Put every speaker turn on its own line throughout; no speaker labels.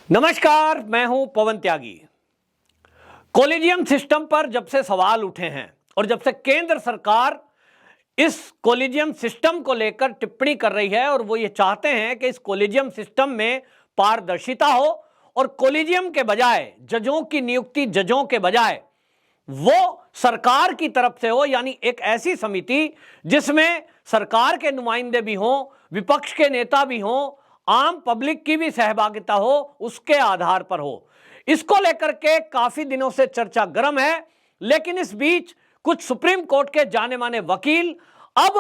नमस्कार, मैं हूं पवन त्यागी। कॉलेजियम सिस्टम पर जब से सवाल उठे हैं और जब से केंद्र सरकार इस कॉलेजियम सिस्टम को लेकर टिप्पणी कर रही है और वो ये चाहते हैं कि इस कॉलेजियम सिस्टम में पारदर्शिता हो और कॉलेजियम के बजाय जजों की नियुक्ति जजों के बजाय वो सरकार की तरफ से हो, यानी एक ऐसी समिति जिसमें सरकार के नुमाइंदे भी हों, विपक्ष के नेता भी हों, आम पब्लिक की भी सहभागिता हो, उसके आधार पर हो। इसको लेकर के काफी दिनों से चर्चा गर्म है, लेकिन इस बीच कुछ सुप्रीम कोर्ट के जाने माने वकील अब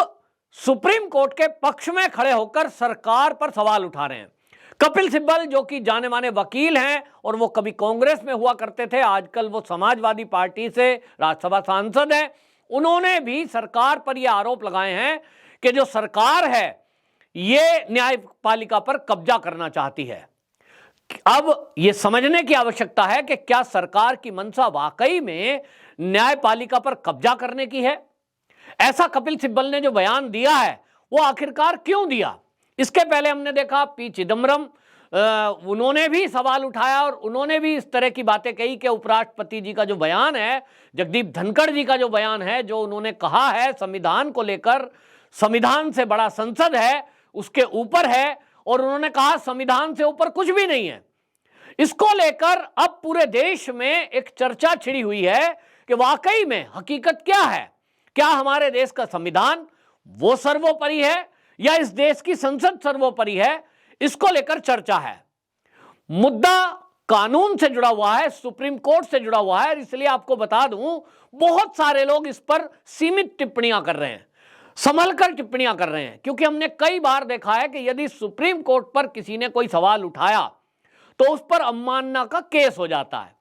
सुप्रीम कोर्ट के पक्ष में खड़े होकर सरकार पर सवाल उठा रहे हैं। कपिल सिब्बल जो कि जाने माने वकील हैं और वो कभी कांग्रेस में हुआ करते थे, आजकल वो समाजवादी पार्टी से राज्यसभा सांसद हैं, उन्होंने भी सरकार पर यह आरोप लगाए हैं कि जो सरकार है ये न्यायपालिका पर कब्जा करना चाहती है। अब यह समझने की आवश्यकता है कि क्या सरकार की मंशा वाकई में न्यायपालिका पर कब्जा करने की है। ऐसा कपिल सिब्बल ने जो बयान दिया है वो आखिरकार क्यों दिया। इसके पहले हमने देखा पी चिदम्बरम, उन्होंने भी सवाल उठाया और उन्होंने भी इस तरह की बातें कही कि उपराष्ट्रपति जी का जो बयान है, जगदीप धनखड़ जी का जो बयान है, जो उन्होंने कहा है संविधान को लेकर, संविधान से बड़ा संसद है, उसके ऊपर है, और उन्होंने कहा संविधान से ऊपर कुछ भी नहीं है। इसको लेकर अब पूरे देश में एक चर्चा छिड़ी हुई है कि वाकई में हकीकत क्या है। क्या हमारे देश का संविधान वो सर्वोपरि है या इस देश की संसद सर्वोपरि है, इसको लेकर चर्चा है। मुद्दा कानून से जुड़ा हुआ है, सुप्रीम कोर्ट से जुड़ा हुआ है, इसलिए आपको बता दूं बहुत सारे लोग इस पर सीमित टिप्पणियां कर रहे हैं, संभल कर टिप्पणियां कर रहे हैं, क्योंकि हमने कई बार देखा है कि यदि सुप्रीम कोर्ट पर किसी ने कोई सवाल उठाया तो उस पर अवमानना का केस हो जाता है।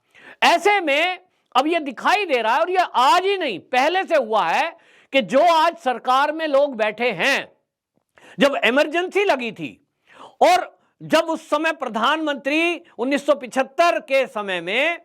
ऐसे में अब यह दिखाई दे रहा है, और यह आज ही नहीं पहले से हुआ है, कि जो आज सरकार में लोग बैठे हैं, जब इमरजेंसी लगी थी और जब उस समय प्रधानमंत्री 1975 के समय में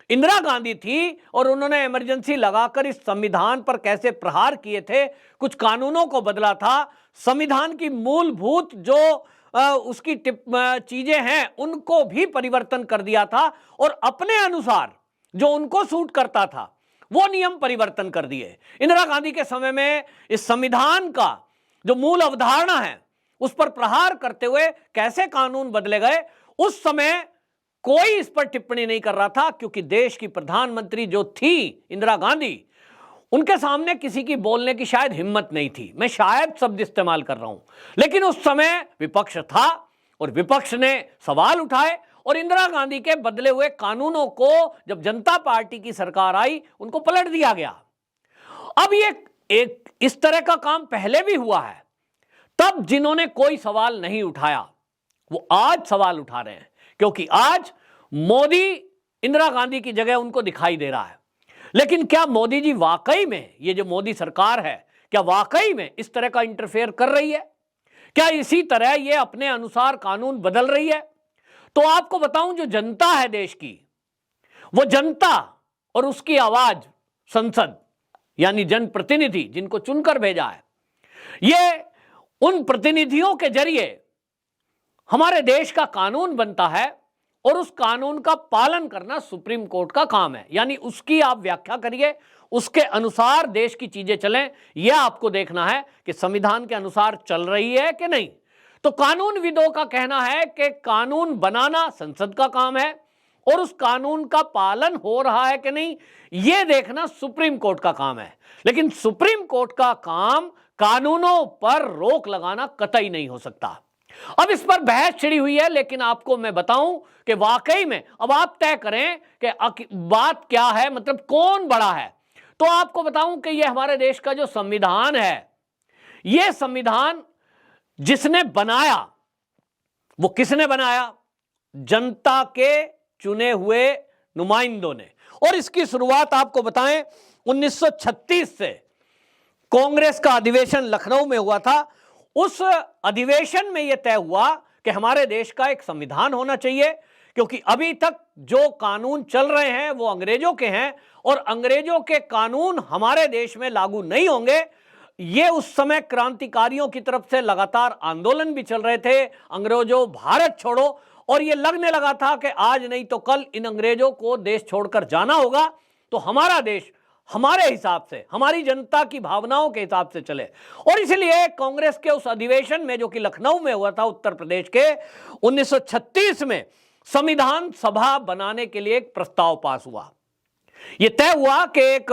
इंदिरा गांधी थी और उन्होंने इमरजेंसी लगाकर इस संविधान पर कैसे प्रहार किए थे, कुछ कानूनों को बदला था, संविधान की मूलभूत जो उसकी चीजें हैं उनको भी परिवर्तन कर दिया था और अपने अनुसार जो उनको सूट करता था वो नियम परिवर्तन कर दिए। इंदिरा गांधी के समय में इस संविधान का जो मूल अवधारणा है उस पर प्रहार करते हुए कैसे कानून बदले गए, उस समय कोई इस पर टिप्पणी नहीं कर रहा था, क्योंकि देश की प्रधानमंत्री जो थी इंदिरा गांधी, उनके सामने किसी की बोलने की शायद हिम्मत नहीं थी। मैं शायद शब्द इस्तेमाल कर रहा हूं, लेकिन उस समय विपक्ष था और विपक्ष ने सवाल उठाए और इंदिरा गांधी के बदले हुए कानूनों को जब जनता पार्टी की सरकार आई उनको पलट दिया गया। अब ये एक इस तरह का काम पहले भी हुआ है, तब जिन्होंने कोई सवाल नहीं उठाया वो आज सवाल उठा रहे हैं, क्योंकि आज मोदी इंदिरा गांधी की जगह उनको दिखाई दे रहा है। लेकिन क्या मोदी जी वाकई में, ये जो मोदी सरकार है, क्या वाकई में इस तरह का इंटरफेयर कर रही है? क्या इसी तरह ये अपने अनुसार कानून बदल रही है? तो आपको बताऊं, जो जनता है देश की, वो जनता और उसकी आवाज संसद यानी जनप्रतिनिधि जिनको चुनकर भेजा है, ये उन प्रतिनिधियों के जरिए हमारे देश का कानून बनता है और उस कानून का पालन करना सुप्रीम कोर्ट का काम है। यानी उसकी आप व्याख्या करिए, उसके अनुसार देश की चीजें चलें, यह आपको देखना है कि संविधान के अनुसार चल रही है कि नहीं। तो कानूनविदों का कहना है कि कानून बनाना संसद का काम है और उस कानून का पालन हो रहा है कि नहीं यह देखना सुप्रीम कोर्ट का काम है। लेकिन सुप्रीम कोर्ट का काम कानूनों पर रोक लगाना कतई नहीं हो सकता। अब इस पर बहस छिड़ी हुई है, लेकिन आपको मैं बताऊं कि वाकई में अब आप तय करें कि बात क्या है, मतलब कौन बड़ा है। तो आपको बताऊं कि यह हमारे देश का जो संविधान है, यह संविधान जिसने बनाया वो किसने बनाया? जनता के चुने हुए नुमाइंदों ने। और इसकी शुरुआत आपको बताएं 1936 से कांग्रेस का अधिवेशन लखनऊ में हुआ था। उस अधिवेशन में यह तय हुआ कि हमारे देश का एक संविधान होना चाहिए, क्योंकि अभी तक जो कानून चल रहे हैं वो अंग्रेजों के हैं और अंग्रेजों के कानून हमारे देश में लागू नहीं होंगे। ये उस समय क्रांतिकारियों की तरफ से लगातार आंदोलन भी चल रहे थे, अंग्रेजों भारत छोड़ो, और ये लगने लगा था कि आज नहीं तो कल इन अंग्रेजों को देश छोड़कर जाना होगा, तो हमारा देश हमारे हिसाब से, हमारी जनता की भावनाओं के हिसाब से चले। और इसलिए कांग्रेस के उस अधिवेशन में जो कि लखनऊ में हुआ था उत्तर प्रदेश के 1936 में संविधान सभा बनाने के लिए एक प्रस्ताव पास हुआ। यह तय हुआ कि एक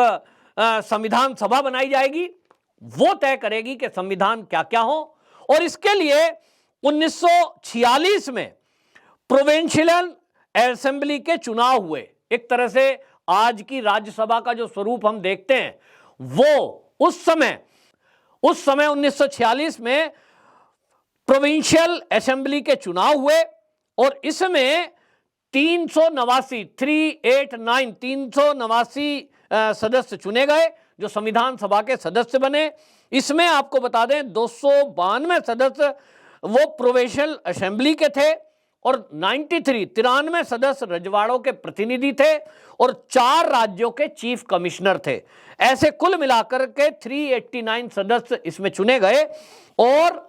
संविधान सभा बनाई जाएगी, वो तय करेगी कि संविधान क्या क्या हो। और इसके लिए 1946 में प्रोविंशियल असेंबली के चुनाव हुए। एक तरह से आज की राज्यसभा का जो स्वरूप हम देखते हैं वो उस समय 1946 में प्रोविंशियल असेंबली के चुनाव हुए और इसमें 389 सदस्य चुने गए जो संविधान सभा के सदस्य बने। इसमें आपको बता दें 292 सदस्य वो प्रोविंशियल असेंबली के थे और 93 सदस्य रजवाड़ों के प्रतिनिधि थे और 4 राज्यों के चीफ कमिश्नर थे। ऐसे कुल मिलाकर के 389 सदस्य इसमें चुने गए। और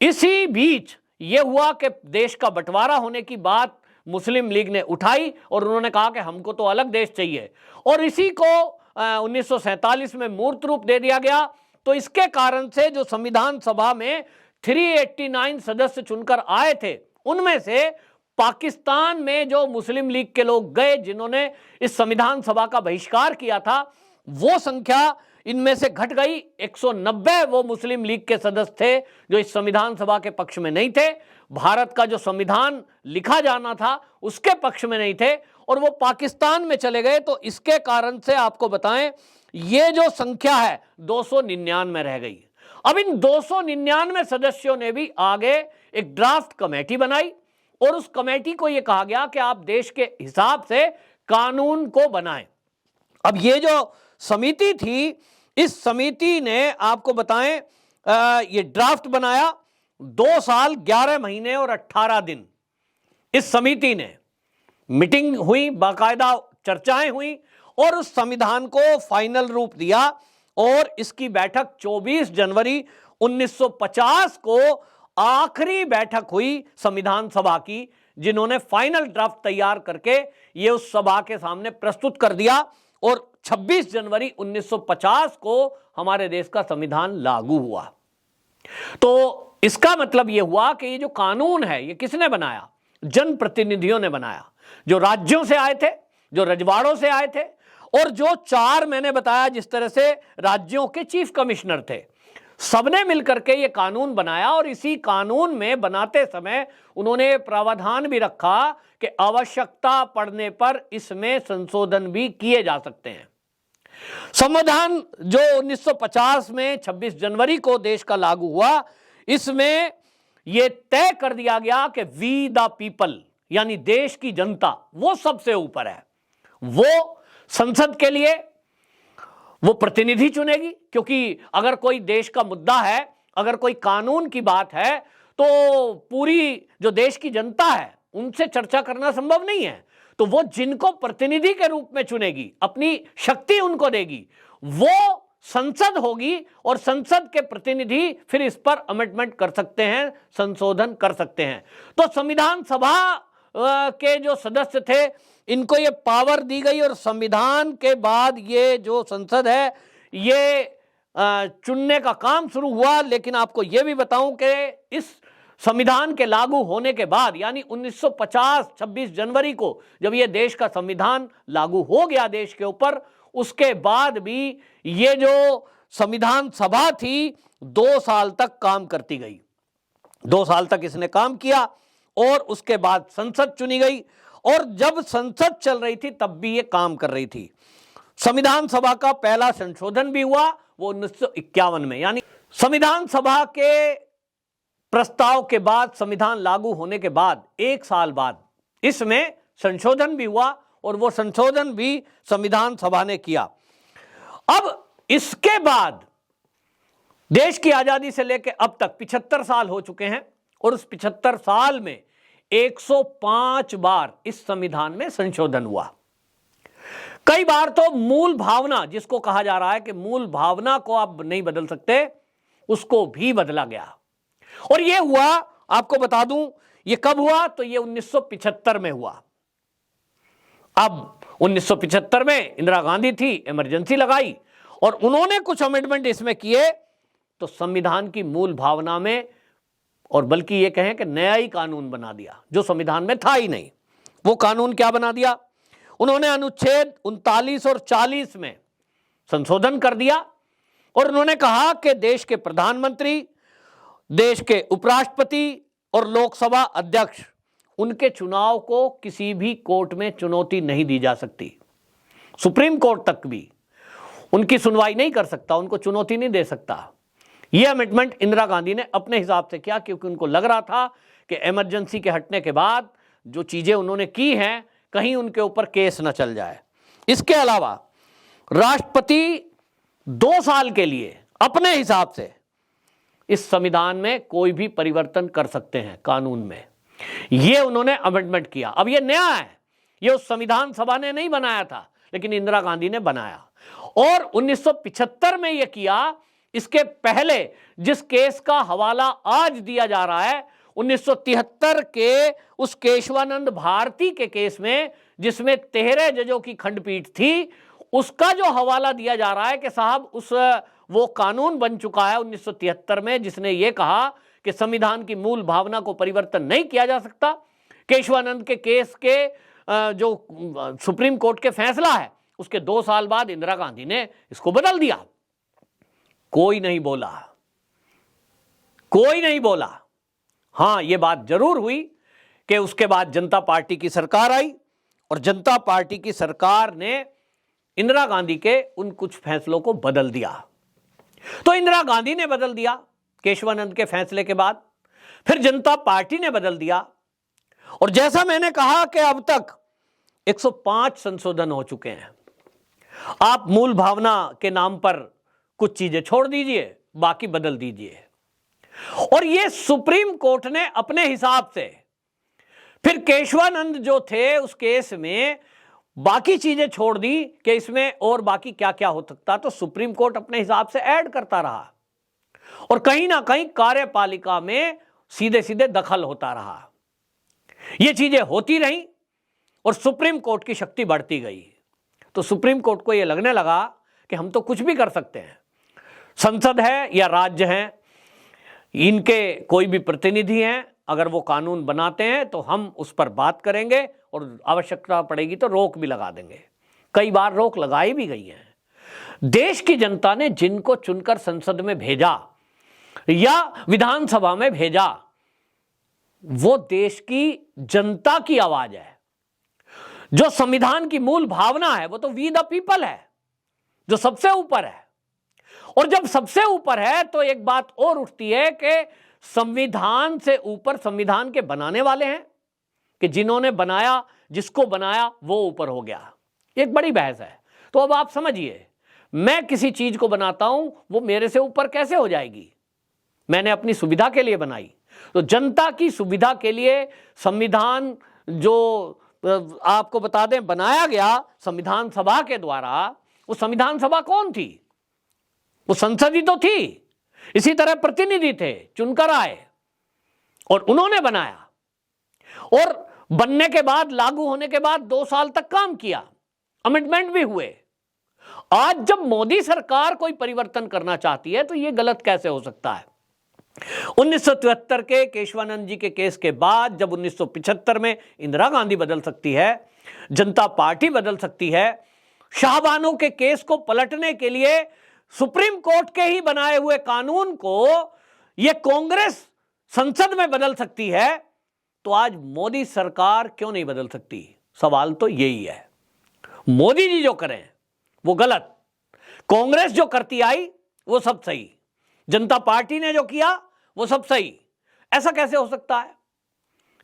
इसी बीच यह हुआ कि देश का बंटवारा होने की बात मुस्लिम लीग ने उठाई और उन्होंने कहा कि हमको तो अलग देश चाहिए, और इसी को 1947 में मूर्त रूप दे दिया गया। तो इसके कारण से जो संविधान सभा में 389 सदस्य चुनकर आए थे, उनमें से पाकिस्तान में जो मुस्लिम लीग के लोग गए जिन्होंने इस संविधान सभा का बहिष्कार किया था, वो संख्या इनमें से घट गई। 190 वो मुस्लिम लीग के सदस्य थे जो इस संविधान सभा के पक्ष में नहीं थे, भारत का जो संविधान लिखा जाना था उसके पक्ष में नहीं थे, और वो पाकिस्तान में चले गए। तो इसके कारण से आपको बताएं ये जो संख्या है 299 रह गई। अब इन 299 सदस्यों ने भी आगे एक ड्राफ्ट कमेटी बनाई और उस कमेटी को यह कहा गया कि आप देश के हिसाब से कानून को बनाएं। अब ये जो समिति थी, इस समिति ने आपको बताएं ये ड्राफ्ट बनाया। 2 साल 11 महीने और 18 दिन इस समिति ने मीटिंग हुई, बाकायदा चर्चाएं हुई और उस संविधान को फाइनल रूप दिया। और इसकी बैठक 24 जनवरी 1950 को आखिरी बैठक हुई संविधान सभा की, जिन्होंने फाइनल ड्राफ्ट तैयार करके ये उस सभा के सामने प्रस्तुत कर दिया। और 26 जनवरी 1950 को हमारे देश का संविधान लागू हुआ। तो इसका मतलब यह हुआ कि ये जो कानून है ये किसने बनाया? जनप्रतिनिधियों ने बनाया, जो राज्यों से आए थे, जो रजवाड़ों से आए थे, और जो 4 मैंने बताया जिस तरह से राज्यों के चीफ कमिश्नर थे, सबने मिलकर के ये कानून बनाया। और इसी कानून में बनाते समय उन्होंने प्रावधान भी रखा कि आवश्यकता पड़ने पर इसमें संशोधन भी किए जा सकते हैं। संविधान जो 1950 में 26 जनवरी को देश का लागू हुआ, इसमें यह तय कर दिया गया कि वी द पीपल, यानी देश की जनता, वो सबसे ऊपर है। वो संसद के लिए वो प्रतिनिधि चुनेगी, क्योंकि अगर कोई देश का मुद्दा है, अगर कोई कानून की बात है, तो पूरी जो देश की जनता है उनसे चर्चा करना संभव नहीं है। तो वो जिनको प्रतिनिधि के रूप में चुनेगी, अपनी शक्ति उनको देगी, वो संसद होगी। और संसद के प्रतिनिधि फिर इस पर अमेंडमेंट कर सकते हैं, संशोधन कर सकते हैं। तो संविधान सभा के जो सदस्य थे इनको ये पावर दी गई और संविधान के बाद ये जो संसद है ये चुनने का काम शुरू हुआ। लेकिन आपको ये भी बताऊं कि इस संविधान के लागू होने के बाद, यानी 1950 26 जनवरी को जब ये देश का संविधान लागू हो गया देश के ऊपर, उसके बाद भी ये जो संविधान सभा थी 2 साल तक काम करती गई। 2 साल तक इसने काम किया और उसके बाद संसद चुनी गई। और जब संसद चल रही थी तब भी ये काम कर रही थी। संविधान सभा का पहला संशोधन भी हुआ वो 1951 में, यानी संविधान सभा के प्रस्ताव के बाद, संविधान लागू होने के बाद 1 साल बाद इसमें संशोधन भी हुआ और वो संशोधन भी संविधान सभा ने किया। अब इसके बाद देश की आजादी से लेकर अब तक 75 साल हो चुके हैं और उस 75 साल में 105 बार इस संविधान में संशोधन हुआ। कई बार तो मूल भावना, जिसको कहा जा रहा है कि मूल भावना को आप नहीं बदल सकते, उसको भी बदला गया। और यह हुआ, आपको बता दूं, ये कब हुआ? तो ये 1975 में हुआ। अब 1975 में इंदिरा गांधी थी, इमरजेंसी लगाई और उन्होंने कुछ अमेंडमेंट इसमें किए तो संविधान की मूल भावना में, और बल्कि ये कहें कि नया ही कानून बना दिया जो संविधान में था ही नहीं। वो कानून क्या बना दिया? उन्होंने अनुच्छेद 39 और 40 में संशोधन कर दिया और उन्होंने कहा कि देश के प्रधानमंत्री, देश के उपराष्ट्रपति और लोकसभा अध्यक्ष, उनके चुनाव को किसी भी कोर्ट में चुनौती नहीं दी जा सकती। सुप्रीम कोर्ट तक भी उनकी सुनवाई नहीं कर सकता, उनको चुनौती नहीं दे सकता। यह अमेंडमेंट इंदिरा गांधी ने अपने हिसाब से किया क्योंकि उनको लग रहा था कि इमरजेंसी के हटने के बाद जो चीजें उन्होंने की हैं कहीं उनके ऊपर केस न चल जाए। इसके अलावा राष्ट्रपति 2 साल के लिए अपने हिसाब से इस संविधान में कोई भी परिवर्तन कर सकते हैं कानून में। यह उन्होंने अमेंडमेंट किया। अब यह नया है, यह उस संविधान सभा ने नहीं बनाया था, लेकिन इंदिरा गांधी ने बनाया और 1975 में यह किया। इसके पहले जिस केस का हवाला आज दिया जा रहा है 1973 के उस केशवानंद भारती के केस में, जिसमें 13 जजों की खंडपीठ थी, उसका जो हवाला दिया जा रहा है कि साहब वो कानून बन चुका है 1973 में जिसने ये कहा कि संविधान की मूल भावना को परिवर्तन नहीं किया जा सकता। केशवानंद के केस के जो सुप्रीम कोर्ट के फैसला है उसके 2 साल बाद इंदिरा गांधी ने इसको बदल दिया। कोई नहीं बोला, कोई नहीं बोला। हां, यह बात जरूर हुई कि उसके बाद जनता पार्टी की सरकार आई और जनता पार्टी की सरकार ने इंदिरा गांधी के उन कुछ फैसलों को बदल दिया। तो इंदिरा गांधी ने बदल दिया केशवानंद के फैसले के बाद, फिर जनता पार्टी ने बदल दिया और जैसा मैंने कहा कि अब तक 105 संशोधन हो चुके हैं। आप मूल भावना के नाम पर कुछ चीजें छोड़ दीजिए, बाकी बदल दीजिए। और यह सुप्रीम कोर्ट ने अपने हिसाब से, फिर केशवानंद जो थे उस केस में बाकी चीजें छोड़ दी कि इसमें और बाकी क्या क्या हो सकता, तो सुप्रीम कोर्ट अपने हिसाब से ऐड करता रहा और कहीं ना कहीं कार्यपालिका में सीधे सीधे दखल होता रहा। ये चीजें होती रहीं और सुप्रीम कोर्ट की शक्ति बढ़ती गई। तो सुप्रीम कोर्ट को यह लगने लगा कि हम तो कुछ भी कर सकते हैं, संसद है या राज्य है, इनके कोई भी प्रतिनिधि हैं, अगर वो कानून बनाते हैं तो हम उस पर बात करेंगे और आवश्यकता पड़ेगी तो रोक भी लगा देंगे। कई बार रोक लगाई भी गई है। देश की जनता ने जिनको चुनकर संसद में भेजा या विधानसभा में भेजा, वो देश की जनता की आवाज है। जो संविधान की मूल भावना है वो तो वी द पीपल है, जो सबसे ऊपर है। और जब सबसे ऊपर है तो एक बात और उठती है कि संविधान से ऊपर संविधान के बनाने वाले हैं, कि जिन्होंने बनाया, जिसको बनाया वो ऊपर हो गया। एक बड़ी बहस है। तो अब आप समझिए, मैं किसी चीज को बनाता हूं, वो मेरे से ऊपर कैसे हो जाएगी? मैंने अपनी सुविधा के लिए बनाई। तो जनता की सुविधा के लिए संविधान, जो आपको बता दें बनाया गया संविधान सभा के द्वारा, वो संविधान सभा कौन थी? वो संसद ही तो थी। इसी तरह प्रतिनिधि थे, चुनकर आए और उन्होंने बनाया और बनने के बाद, लागू होने के बाद 2 साल तक काम किया, अमेंडमेंट भी हुए। आज जब मोदी सरकार कोई परिवर्तन करना चाहती है तो यह गलत कैसे हो सकता है? 1973 के केशवानंद जी के केस के बाद जब 1975 में इंदिरा गांधी बदल सकती है, जनता पार्टी बदल सकती है, शाहबानो के केस को पलटने के लिए सुप्रीम कोर्ट के ही बनाए हुए कानून को यह कांग्रेस संसद में बदल सकती है, तो आज मोदी सरकार क्यों नहीं बदल सकती? सवाल तो यही है। मोदी जी जो करें वो गलत, कांग्रेस जो करती आई वो सब सही, जनता पार्टी ने जो किया वो सब सही। ऐसा कैसे हो सकता है?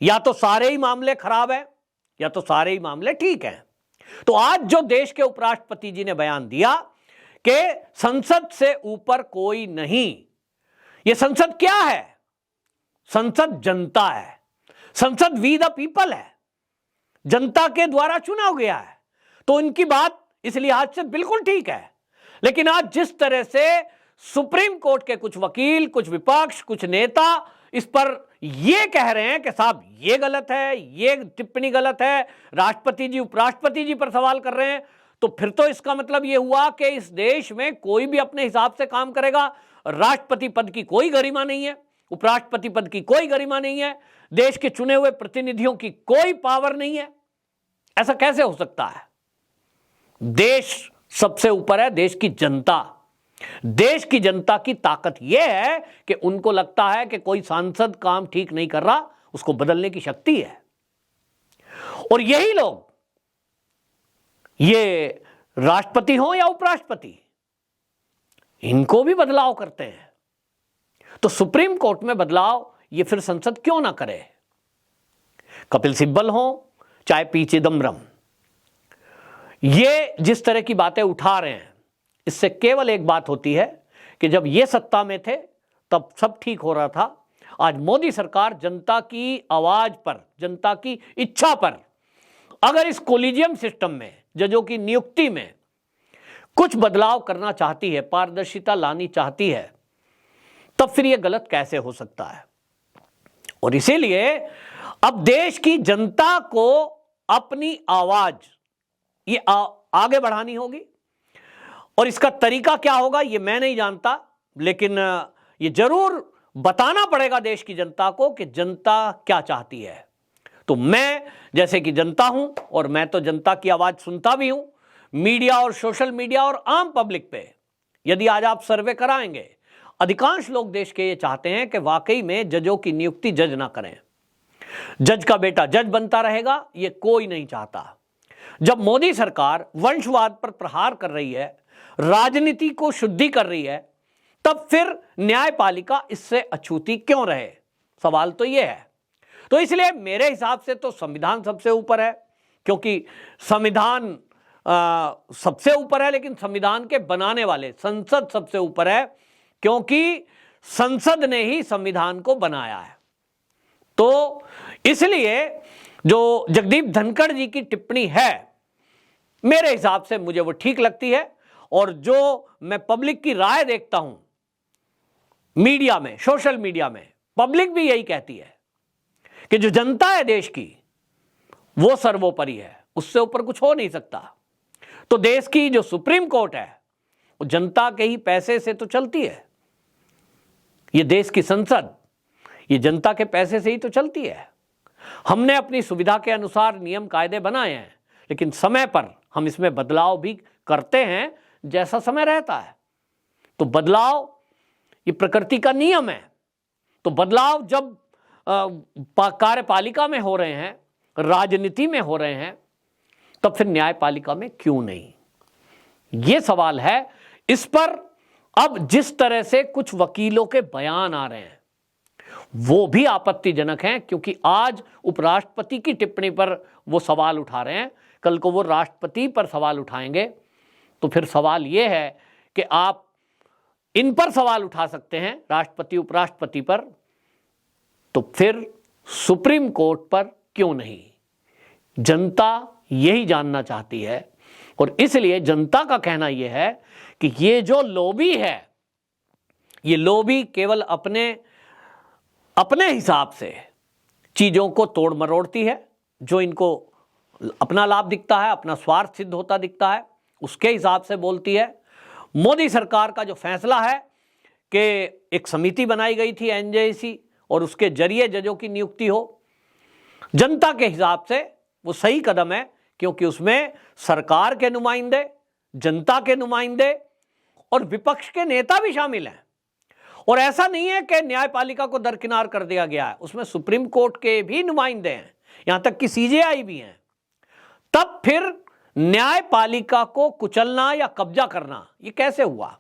या तो सारे ही मामले खराब है या तो सारे ही मामले ठीक हैं। तो आज जो देश के उपराष्ट्रपति जी ने बयान दिया कि संसद से ऊपर कोई नहीं, यह संसद क्या है? संसद जनता है, संसद वी द पीपल है, जनता के द्वारा चुना गया है। तो इनकी बात इस लिहाज से बिल्कुल ठीक है। लेकिन आज जिस तरह से सुप्रीम कोर्ट के कुछ वकील, कुछ विपक्ष, कुछ नेता इस पर ये कह रहे हैं कि साहब ये गलत है, ये टिप्पणी गलत है, राष्ट्रपति जी उपराष्ट्रपति जी पर सवाल कर रहे हैं, तो फिर तो इसका मतलब ये हुआ कि इस देश में कोई भी अपने हिसाब से काम करेगा। राष्ट्रपति पद की कोई गरिमा नहीं है, उपराष्ट्रपति पद की कोई गरिमा नहीं है, देश के चुने हुए प्रतिनिधियों की कोई पावर नहीं है। ऐसा कैसे हो सकता है? देश सबसे ऊपर है, देश की जनता। देश की जनता की ताकत यह है कि उनको लगता है कि कोई सांसद काम ठीक नहीं कर रहा, उसको बदलने की शक्ति है। और यही लोग, ये राष्ट्रपति हो या उपराष्ट्रपति, इनको भी बदलाव करते हैं। तो सुप्रीम कोर्ट में बदलाव ये फिर संसद क्यों ना करे? कपिल सिब्बल हो चाहे पी चिदम्बरम, ये जिस तरह की बातें उठा रहे हैं, इससे केवल एक बात होती है कि जब ये सत्ता में थे तब सब ठीक हो रहा था। आज मोदी सरकार जनता की आवाज पर, जनता की इच्छा पर अगर इस कोलिजियम सिस्टम में, जजों की नियुक्ति में कुछ बदलाव करना चाहती है, पारदर्शिता लानी चाहती है, तब फिर यह गलत कैसे हो सकता है? और इसीलिए अब देश की जनता को अपनी आवाज ये आगे बढ़ानी होगी। और इसका तरीका क्या होगा ये मैं नहीं जानता, लेकिन ये जरूर बताना पड़ेगा देश की जनता को कि जनता क्या चाहती है। तो मैं जैसे कि जनता हूं, और मैं तो जनता की आवाज सुनता भी हूं, मीडिया और सोशल मीडिया और आम पब्लिक पे यदि आज आप सर्वे कराएंगे, अधिकांश लोग देश के ये चाहते हैं कि वाकई में जजों की नियुक्ति जज ना करें। जज का बेटा जज बनता रहेगा, ये कोई नहीं चाहता। जब मोदी सरकार वंशवाद पर प्रहार कर रही है, राजनीति को शुद्धि कर रही है, तब फिर न्यायपालिका इससे अछूती क्यों रहे? सवाल तो यह है। तो इसलिए मेरे हिसाब से तो संविधान सबसे ऊपर है, क्योंकि संविधान सबसे ऊपर है, लेकिन संविधान के बनाने वाले संसद सबसे ऊपर है, क्योंकि संसद ने ही संविधान को बनाया है। तो इसलिए जो जगदीप धनखड़ जी की टिप्पणी है, मेरे हिसाब से मुझे वो ठीक लगती है। और जो मैं पब्लिक की राय देखता हूं मीडिया में, सोशल मीडिया में, पब्लिक भी यही कहती है कि जो जनता है देश की, वो सर्वोपरि है, उससे ऊपर कुछ हो नहीं सकता। तो देश की जो सुप्रीम कोर्ट है वो जनता के ही पैसे से तो चलती है। ये देश की संसद, ये जनता के पैसे से ही तो चलती है। हमने अपनी सुविधा के अनुसार नियम कायदे बनाए हैं, लेकिन समय पर हम इसमें बदलाव भी करते हैं जैसा समय रहता है। तो बदलाव ये प्रकृति का नियम है। तो बदलाव जब कार्यपालिका में हो रहे हैं, राजनीति में हो रहे हैं, तब फिर न्यायपालिका में क्यों नहीं? ये सवाल है। इस पर अब जिस तरह से कुछ वकीलों के बयान आ रहे हैं वो भी आपत्तिजनक हैं, क्योंकि आज उपराष्ट्रपति की टिप्पणी पर वो सवाल उठा रहे हैं, कल को वो राष्ट्रपति पर सवाल उठाएंगे। तो फिर सवाल ये है कि आप इन पर सवाल उठा सकते हैं, राष्ट्रपति उपराष्ट्रपति पर, तो फिर सुप्रीम कोर्ट पर क्यों नहीं? जनता यही जानना चाहती है। और इसलिए जनता का कहना यह है कि ये जो लॉबी है, ये लॉबी केवल अपने हिसाब से चीजों को तोड़ मरोड़ती है। जो इनको अपना लाभ दिखता है, अपना स्वार्थ सिद्ध होता दिखता है, उसके हिसाब से बोलती है। मोदी सरकार का जो फैसला है कि एक समिति बनाई गई थी एनजेसी, और उसके जरिए जजों की नियुक्ति हो, जनता के हिसाब से वो सही कदम है, क्योंकि उसमें सरकार के नुमाइंदे, जनता के नुमाइंदे और विपक्ष के नेता भी शामिल हैं। और ऐसा नहीं है कि न्यायपालिका को दरकिनार कर दिया गया है, उसमें सुप्रीम कोर्ट के भी नुमाइंदे हैं, यहां तक कि सीजेआई भी हैं। तब फिर न्यायपालिका को कुचलना या कब्जा करना ये कैसे हुआ?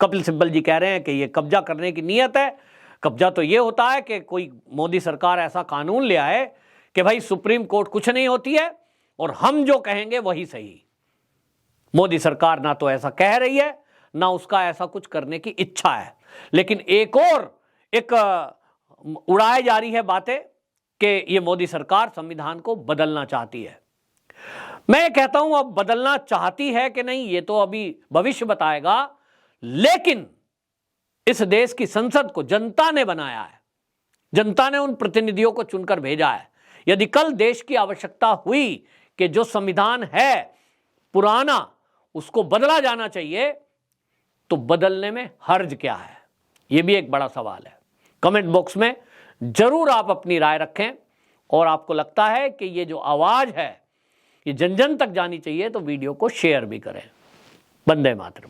कपिल सिब्बल जी कह रहे हैं कि ये कब्जा करने की नीयत है। कब्जा तो ये होता है कि कोई मोदी सरकार ऐसा कानून ले आए कि भाई सुप्रीम कोर्ट कुछ नहीं होती है और हम जो कहेंगे वही सही। मोदी सरकार ना तो ऐसा कह रही है, ना उसका ऐसा कुछ करने की इच्छा है, लेकिन एक उड़ाई जा रही है बातें कि ये मोदी सरकार संविधान को बदलना चाहती है। मैं ये कहता हूं अब बदलना चाहती है कि नहीं ये तो अभी भविष्य बताएगा, लेकिन इस देश की संसद को जनता ने बनाया है, जनता ने उन प्रतिनिधियों को चुनकर भेजा है। यदि कल देश की आवश्यकता हुई कि जो संविधान है पुराना उसको बदला जाना चाहिए, तो बदलने में हर्ज क्या है, यह भी एक बड़ा सवाल है। कमेंट बॉक्स में जरूर आप अपनी राय रखें, और आपको लगता है कि ये जो आवाज है ये जन जन तक जानी चाहिए तो वीडियो को शेयर भी करें। वंदे मातरम।